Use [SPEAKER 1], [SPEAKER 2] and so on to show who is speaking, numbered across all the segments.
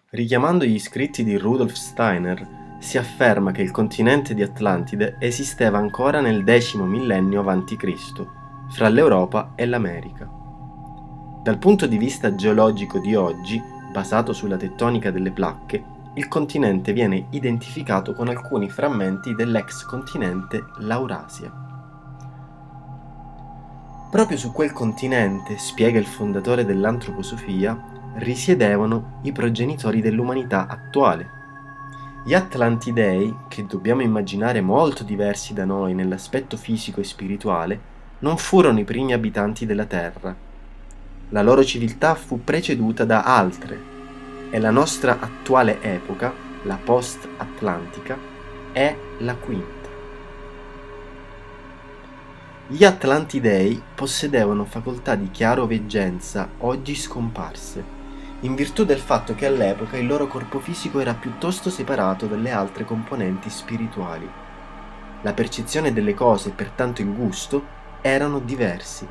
[SPEAKER 1] Richiamando gli scritti di Rudolf Steiner, si afferma che il continente di Atlantide esisteva ancora nel X millennio a.C., fra l'Europa e l'America. Dal punto di vista geologico di oggi, basato sulla tettonica delle placche, il continente viene identificato con alcuni frammenti dell'ex continente Laurasia. Proprio su quel continente, spiega il fondatore dell'antroposofia, risiedevano i progenitori dell'umanità attuale. Gli Atlantidei, che dobbiamo immaginare molto diversi da noi nell'aspetto fisico e spirituale, non furono i primi abitanti della Terra. La loro civiltà fu preceduta da altre e la nostra attuale epoca, la post-atlantica, è la quinta. Gli Atlantidei possedevano facoltà di chiaroveggenza oggi scomparse, in virtù del fatto che all'epoca il loro corpo fisico era piuttosto separato dalle altre componenti spirituali. La percezione delle cose e pertanto il gusto erano diversi,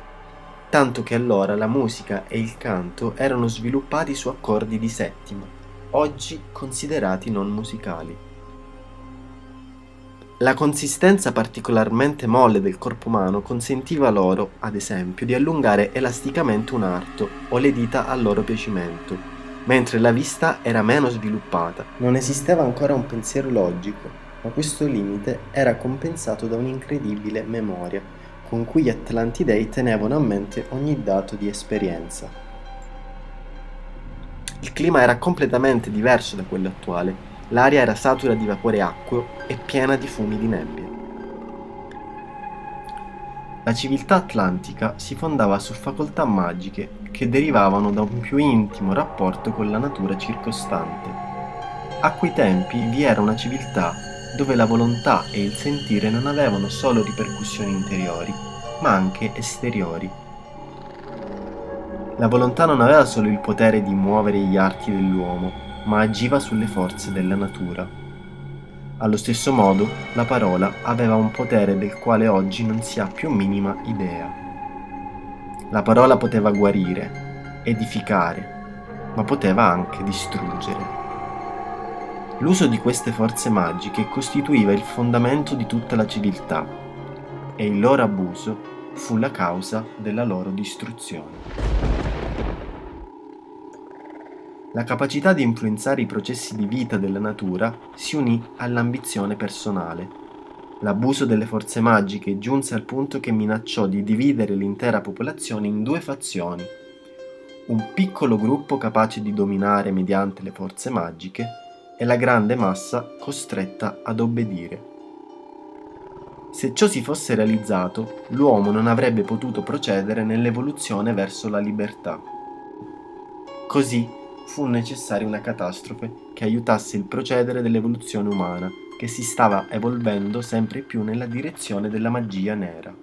[SPEAKER 1] tanto che allora la musica e il canto erano sviluppati su accordi di settima, oggi considerati non musicali. La consistenza particolarmente molle del corpo umano consentiva loro, ad esempio, di allungare elasticamente un arto o le dita al loro piacimento, mentre la vista era meno sviluppata. Non esisteva ancora un pensiero logico, ma questo limite era compensato da un'incredibile memoria, con cui gli Atlantidei tenevano a mente ogni dato di esperienza. Il clima era completamente diverso da quello attuale. L'aria era satura di vapore acqueo e piena di fumi di nebbia. La civiltà atlantica si fondava su facoltà magiche che derivavano da un più intimo rapporto con la natura circostante. A quei tempi vi era una civiltà dove la volontà e il sentire non avevano solo ripercussioni interiori, ma anche esteriori. La volontà non aveva solo il potere di muovere gli arti dell'uomo, ma agiva sulle forze della natura. Allo stesso modo, la parola aveva un potere del quale oggi non si ha più minima idea. La parola poteva guarire, edificare, ma poteva anche distruggere. L'uso di queste forze magiche costituiva il fondamento di tutta la civiltà, e il loro abuso fu la causa della loro distruzione. La capacità di influenzare i processi di vita della natura si unì all'ambizione personale. L'abuso delle forze magiche giunse al punto che minacciò di dividere l'intera popolazione in due fazioni: un piccolo gruppo capace di dominare mediante le forze magiche e la grande massa costretta ad obbedire. Se ciò si fosse realizzato, l'uomo non avrebbe potuto procedere nell'evoluzione verso la libertà. Così fu necessaria una catastrofe che aiutasse il procedere dell'evoluzione umana, che si stava evolvendo sempre più nella direzione della magia nera.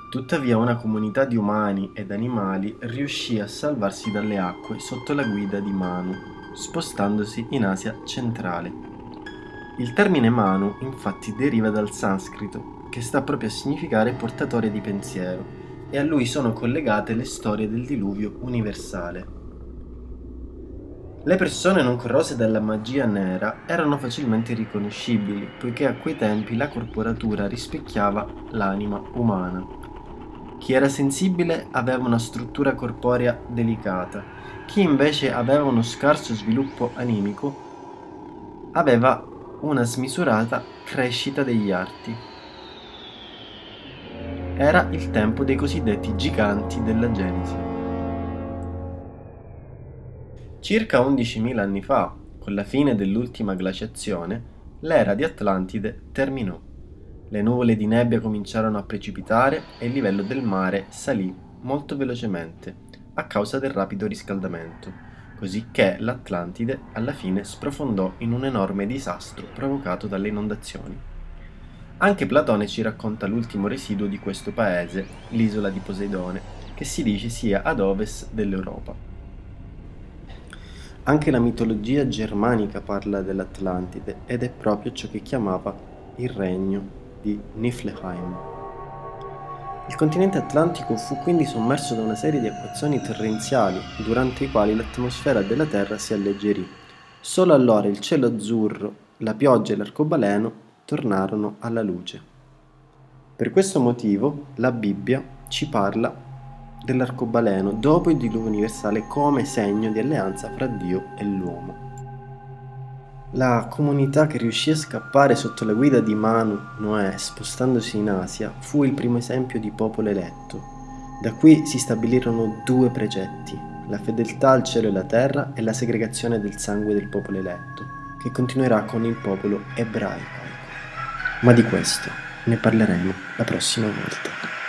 [SPEAKER 1] Tuttavia una comunità di umani ed animali riuscì a salvarsi dalle acque sotto la guida di Manu, spostandosi in Asia centrale. Il termine Manu infatti deriva dal sanscrito, che sta proprio a significare portatore di pensiero, e a lui sono collegate le storie del diluvio universale. Le persone non corrose dalla magia nera erano facilmente riconoscibili, poiché a quei tempi la corporatura rispecchiava l'anima umana. Chi era sensibile aveva una struttura corporea delicata, chi invece aveva uno scarso sviluppo animico aveva una smisurata crescita degli arti. Era il tempo dei cosiddetti giganti della Genesi. Circa 11.000 anni fa, con la fine dell'ultima glaciazione, l'era di Atlantide terminò. Le nuvole di nebbia cominciarono a precipitare e il livello del mare salì molto velocemente a causa del rapido riscaldamento, così che l'Atlantide alla fine sprofondò in un enorme disastro provocato dalle inondazioni. Anche Platone ci racconta l'ultimo residuo di questo paese, l'isola di Poseidone, che si dice sia ad ovest dell'Europa. Anche la mitologia germanica parla dell'Atlantide ed è proprio ciò che chiamava il regno di Niflheim. Il continente atlantico fu quindi sommerso da una serie di acquazzoni torrenziali, durante i quali l'atmosfera della Terra si alleggerì. Solo allora il cielo azzurro, la pioggia e l'arcobaleno tornarono alla luce. Per questo motivo la Bibbia ci parla dell'arcobaleno dopo il diluvio universale come segno di alleanza fra Dio e l'uomo. La comunità che riuscì a scappare sotto la guida di Manu, Noè, spostandosi in Asia, fu il primo esempio di popolo eletto. Da qui si stabilirono due precetti: la fedeltà al cielo e alla terra e la segregazione del sangue del popolo eletto, che continuerà con il popolo ebraico. Ma di questo ne parleremo la prossima volta.